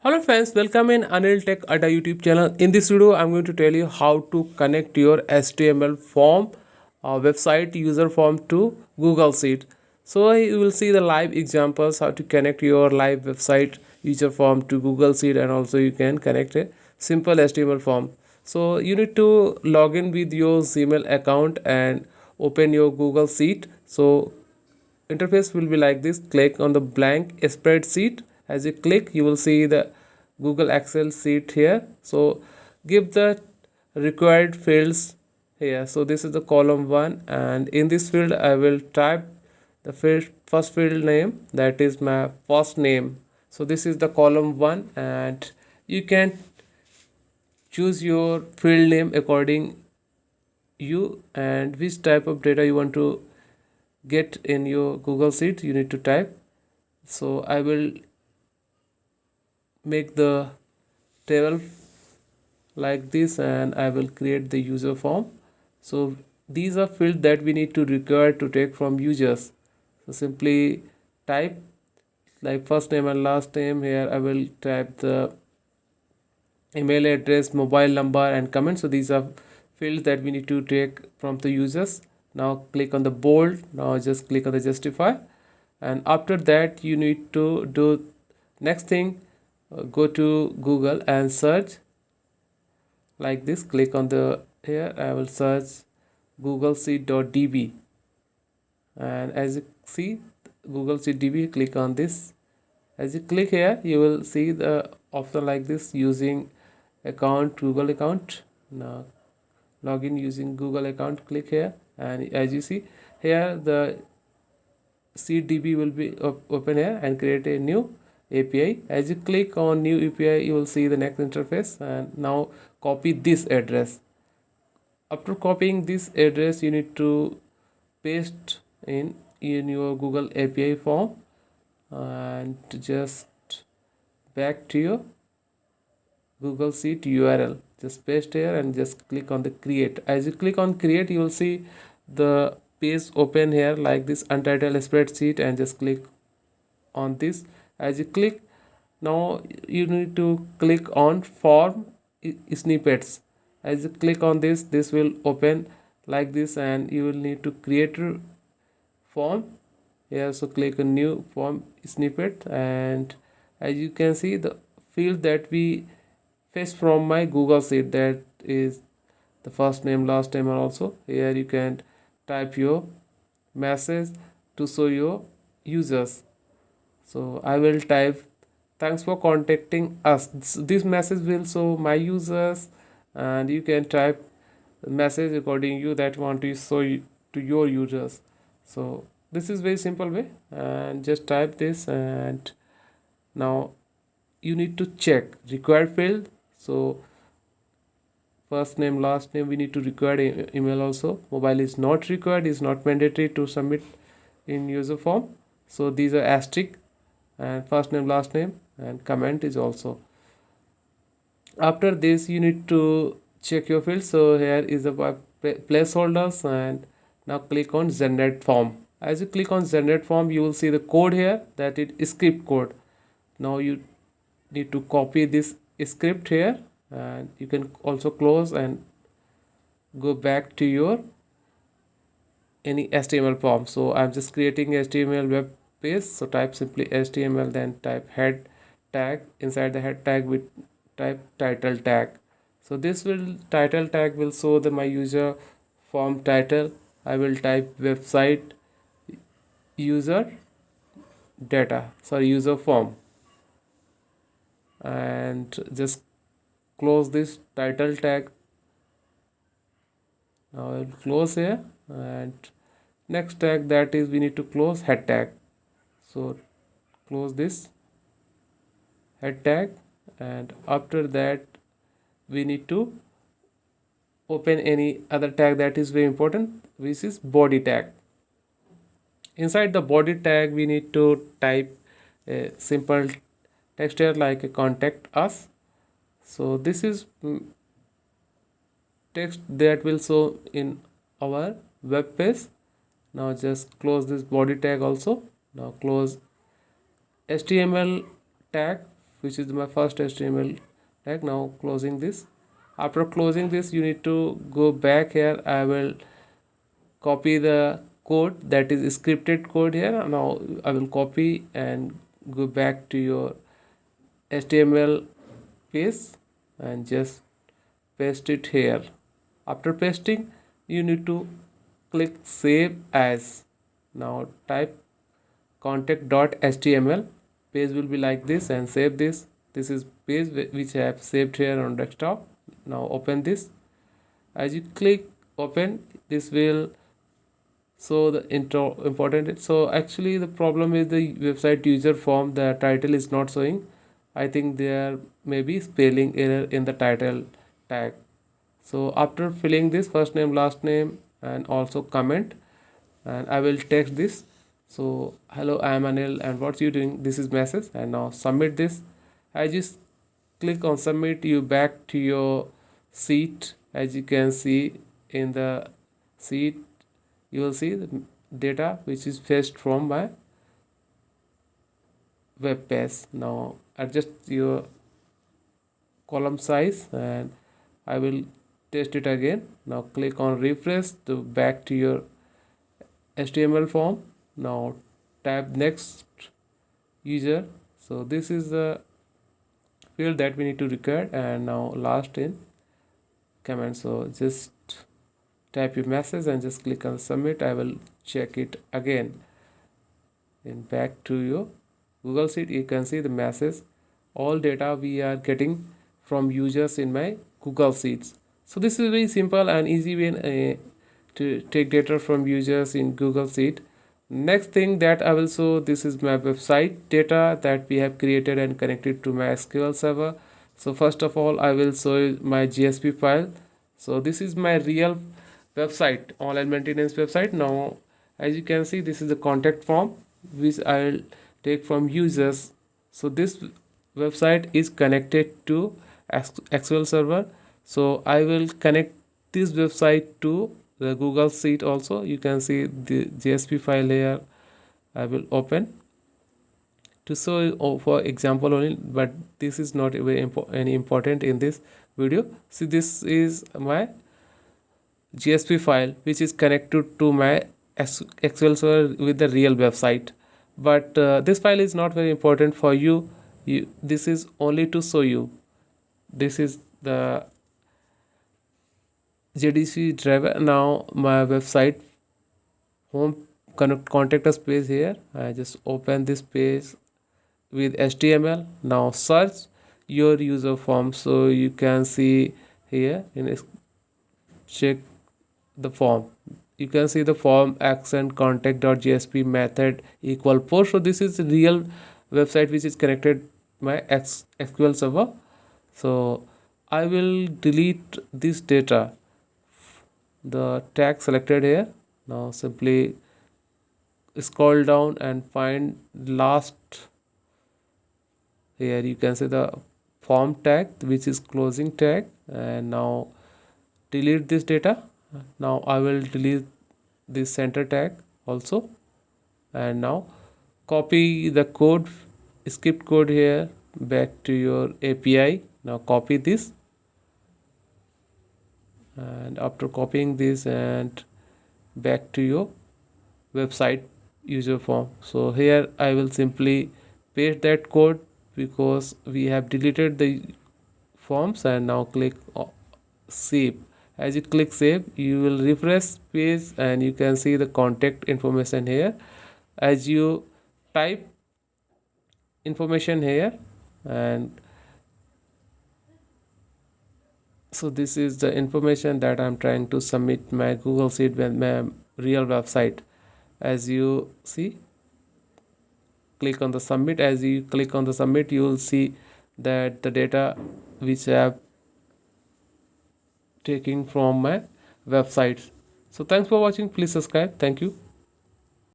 Hello friends, welcome in Anil Tech at our YouTube channel. In this video, I'm going to tell you how to connect your HTML form website user form to Google Sheet. So you will see the live examples how to connect your live website user form to Google Sheet, and also you can connect a simple HTML form. So you need to log in with your Gmail account and open your Google Sheet. So interface will be like this. Click on the blank spreadsheet. As you click, you will see the Google Excel sheet here. So give the required fields here. So this is the column 1, and in this field I will type the first field name, that is my first name. So this is the column 1, and you can choose your field name according you and which type of data you want to get in your Google Sheet. You need to type. So I will make the table like this, and I will create the user form. So these are fields that we need to require to take from users. So simply type like first name and last name. Here I will type the email address, mobile number, and comment. So these are fields that we need to take from the users. Now click on the bold. Now just click on the justify, and after that you need to do next thing. Go to Google and search like this. Click on the here. I will search Google Sheet.db, and as you see Google Sheet.db, click on this. As you click here, you will see the option like this: using account, Google account. Now login using Google account. Click here, and as you see here, the CDB will be open here and create a new API. As you click on new API, you will see the next interface, and now copy this address. After copying this address, you need to paste in your Google API form, and just back to your Google Sheet URL. Just paste here and just click on the create. As you click on create, you will see the page open here like this, untitled spreadsheet, and just click on this. As you click, now you need to click on form snippets. As you click on this, this will open like this, and you will need to create a form here. So click on new form snippet, and as you can see the field that we fetch from my Google Sheet, that is the first name, last name, and also here you can type your message to show your users. So I will type thanks for contacting us. This message will show my users, and you can type message according you that want to show to your users. So this is very simple way, and just type this, and now you need to check required field. So first name, last name, we need to require email also. Mobile is not required, is not mandatory to submit in user form. So these are asterisk, and first name, last name, and comment is also. After this you need to check your field. So here is the placeholders, and now click on generate form. As you click on generate form, you will see the code here, that is script code. Now you need to copy this script here, and you can also close and go back to your any HTML form. So I'm just creating HTML web page. So type simply HTML, then type head tag. Inside the head tag we type title tag. So this will title tag will show the my user form title. I will type website user data, sorry, user form, and just close this title tag. Now I will close here, and next tag, that is we need to close head tag. So close this head tag, and after that we need to open any other tag that is very important, which is body tag. Inside the body tag we need to type a simple text here like a contact us. So this is text that will show in our web page. Now just close this body tag also. Now close HTML tag which is my first HTML tag. Now closing this. After closing this, you need to go back here. I will copy the code, that is scripted code here. Now I will copy and go back to your HTML page and just paste it here. After pasting, you need to click save as. Now type contact.html. Page will be like this, and save this. This is page which I have saved here on desktop. Now open this. As you click open, this will show the important. So actually the problem is the website user form, the title is not showing. I think there may be spelling error in the title tag. So after filling this first name, last name, and also comment, and I will text this. So hello, I am Anil and what you doing, this is message. And now submit this. I just click on submit, you back to your sheet. As you can see in the sheet, you will see the data which is fetched from my web page. Now adjust your column size and I will test it again. Now click on refresh to back to your HTML form. Now tab next user. So this is the field that we need to record, and now last in comment. So just type your message and just click on submit. I will check it again. And back to your Google Sheet, you can see the message. All data we are getting from users in my Google Sheets. So this is very simple and easy way to take data from users in Google Sheet. Next thing that I will show, this is my website data that we have created and connected to my SQL server. So first of all, I will show you my GSP file. So this is my real website, online maintenance website. Now as you can see, this is the contact form which I will take from users. So this website is connected to SQL server. So I will connect this website to the Google Sheet also. You can see the GSP file here. I will open to show you for example only, but this is not very any important in this video. See, this is my GSP file which is connected to my SQL server with the real website. But this file is not very important for you. This is only to show you. This is the JDC driver. Now my website home contact us page here. I just open this page with HTML. Now search your user form. So you can see here in check the form. You can see the form action contact.jsp method equal post. So this is a real website which is connected my SQL server. So I will delete this data, the tag selected here. Now simply scroll down and find last. Here you can see the form tag which is closing tag, and now delete this data. Now I will delete this center tag also, and now copy the code, script code here back to your API. Now copy this, and after copying this and back to your website user form. So here I will simply paste that code because we have deleted the forms, and now click save. As you click save, you will refresh page and you can see the contact information here. As you type information here, and so this is the information that I'm trying to submit my Google Sheet with my real website. As you see, click on the submit. As you click on the submit, you will see that the data which I have taking from my website. So thanks for watching. Please subscribe. Thank you.